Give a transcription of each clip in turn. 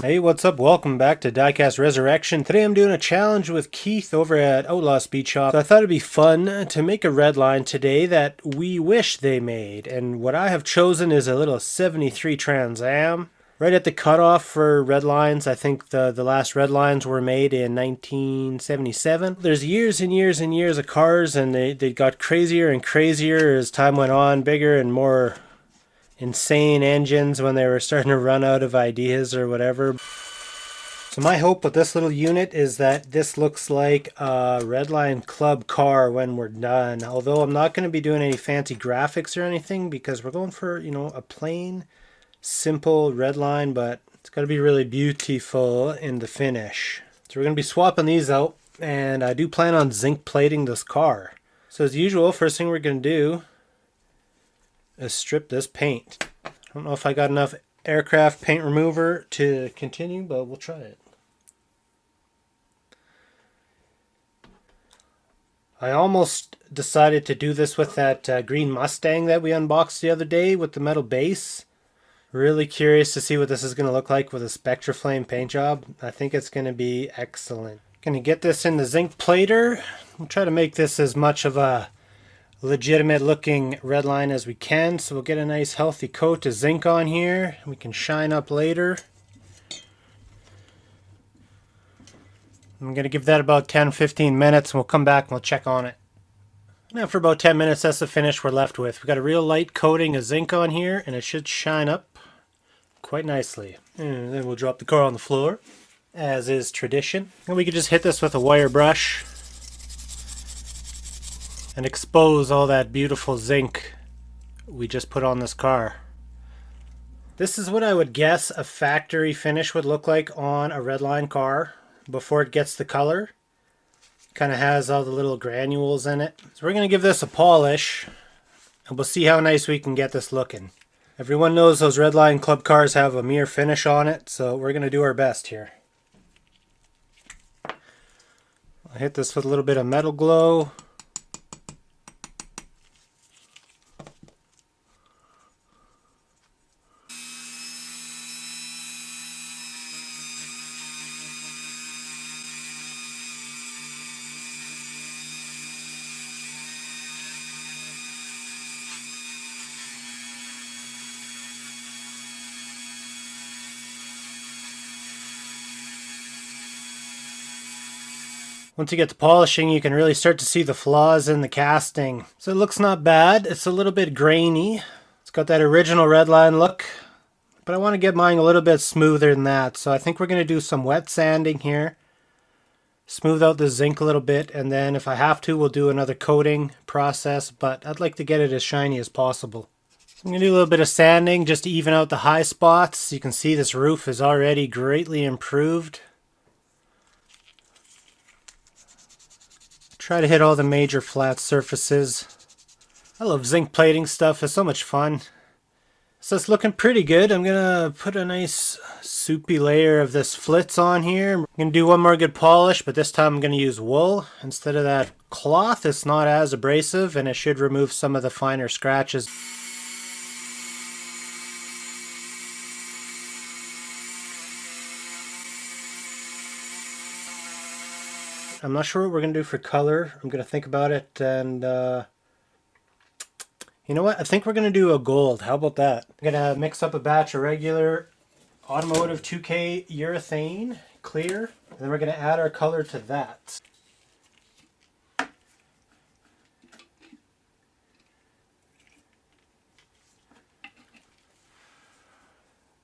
Hey, what's up? Welcome back to Diecast Resurrection. Today I'm doing a challenge with Keith over at Outlaw Speed Shop. So I thought it'd be fun to make a Redline today that we wish they made. And what I have chosen is a little 73 Trans-Am. Right at the cutoff for Redlines. I think the last Redlines were made in 1977. There's years and years and years of cars, and they got crazier and crazier as time went on, bigger and more insane engines when they were starting to run out of ideas or whatever. So my hope with this little unit is that this looks like a Redline club car when we're done. Although I'm not going to be doing any fancy graphics or anything because we're going for, a plain, simple Redline, but it's got to be really beautiful in the finish. So we're going to be swapping these out, and I do plan on zinc plating this car. So as usual, first thing we're going to do is strip this paint. I don't know if I got enough aircraft paint remover to continue, but we'll try it. I almost decided to do this with that green Mustang that we unboxed the other day with the metal base. Really curious to see what this is going to look like with a Spectra Flame paint job. I think it's going to be excellent. Going to get this in the zinc plater. We'll try to make this as much of a legitimate looking Redline as we can, so we'll get a nice healthy coat of zinc on here. We can shine up later. I'm going to give that about 10-15 minutes and we'll come back and we'll check on it. And after about 10 minutes, that's the finish we're left with. We've got a real light coating of zinc on here and it should shine up quite nicely. And then we'll drop the car on the floor, as is tradition. And we can just hit this with a wire brush and expose all that beautiful zinc we just put on this car. This is what I would guess a factory finish would look like on a Redline car before it gets the color. Kind of has all the little granules in it. So we're going to give this a polish and we'll see how nice we can get this looking. Everyone knows those Redline club cars have a mirror finish on it, so we're going to do our best here. I'll hit this with a little bit of metal glow. Once you get to polishing, you can really start to see the flaws in the casting. So it looks not bad. It's a little bit grainy. It's got that original Redline look, but I want to get mine a little bit smoother than that. So I think we're going to do some wet sanding here. Smooth out the zinc a little bit, and then if I have to, we'll do another coating process, but I'd like to get it as shiny as possible. So I'm going to do a little bit of sanding just to even out the high spots. You can see this roof is already greatly improved. Try to hit all the major flat surfaces. I love zinc plating stuff. It's so much fun. So it's looking pretty good. I'm going to put a nice soupy layer of this flitz on here. I'm going to do one more good polish, but this time I'm going to use wool instead of that cloth. It's not as abrasive and it should remove some of the finer scratches. I'm not sure what we're going to do for color. I'm going to think about it, and you know what? I think we're going to do a gold. How about that? I'm going to mix up a batch of regular automotive 2K urethane clear, and then we're going to add our color to that.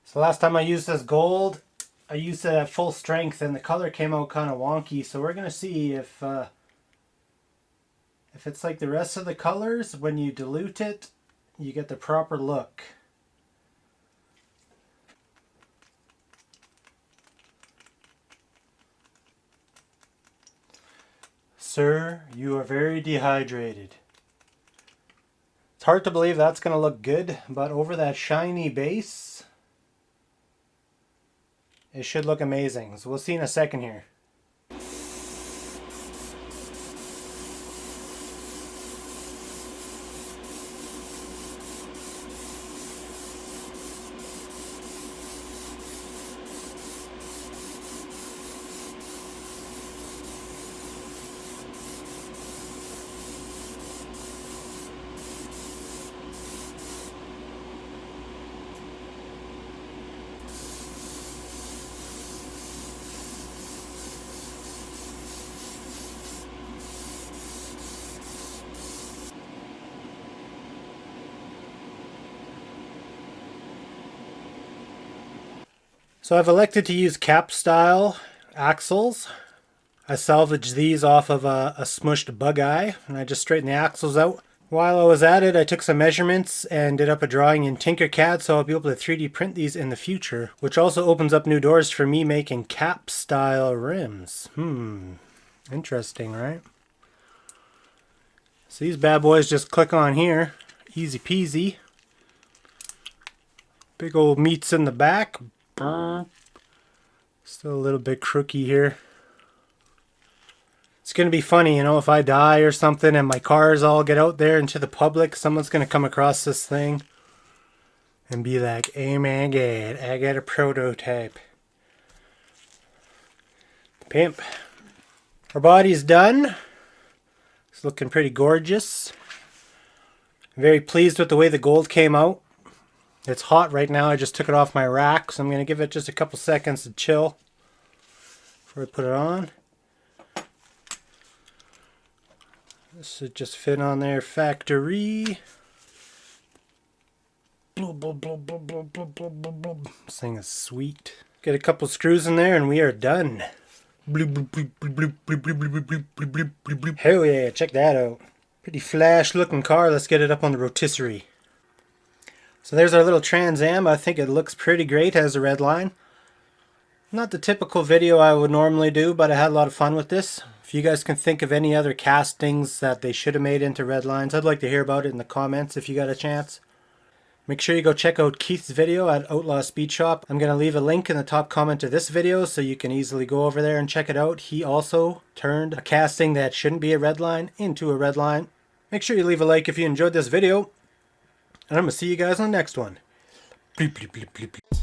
So last time I used this gold, I used it at full strength and the color came out kind of wonky, so we're going to see if it's like the rest of the colors. When you dilute it, you get the proper look. Sir, you are very dehydrated. It's hard to believe that's going to look good, but over that shiny base, it should look amazing. So we'll see in a second here. So I've elected to use cap style axles. I salvaged these off of a smushed bug eye, and I just straightened the axles out. While I was at it, I took some measurements and did up a drawing in Tinkercad, so I'll be able to 3D print these in the future, which also opens up new doors for me making cap style rims. Interesting, right? So these bad boys just click on here, easy peasy. Big old meats in the back. Still a little bit crooky here. It's going to be funny, you know, if I die or something and my cars all get out there into the public, someone's going to come across this thing and be like, "Hey man, I got a prototype." Pimp. Our body's done. It's looking pretty gorgeous. Very pleased with the way the gold came out. It's hot right now. I just took it off my rack, so I'm going to give it just a couple seconds to chill before I put it on. This should just fit on there factory. This thing is sweet. Get a couple screws in there and we are done. Hell yeah, check that out. Pretty flash looking car. Let's get it up on the rotisserie. So there's our little Trans Am. I think it looks pretty great as a Redline. Not the typical video I would normally do, but I had a lot of fun with this. If you guys can think of any other castings that they should have made into Redlines, I'd like to hear about it in the comments if you got a chance. Make sure you go check out Keith's video at Outlaw Speed Shop. I'm going to leave a link in the top comment to this video so you can easily go over there and check it out. He also turned a casting that shouldn't be a Redline into a Redline. Make sure you leave a like if you enjoyed this video. And I'm going to see you guys on the next one. Bleep, bleep, bleep, bleep, bleep.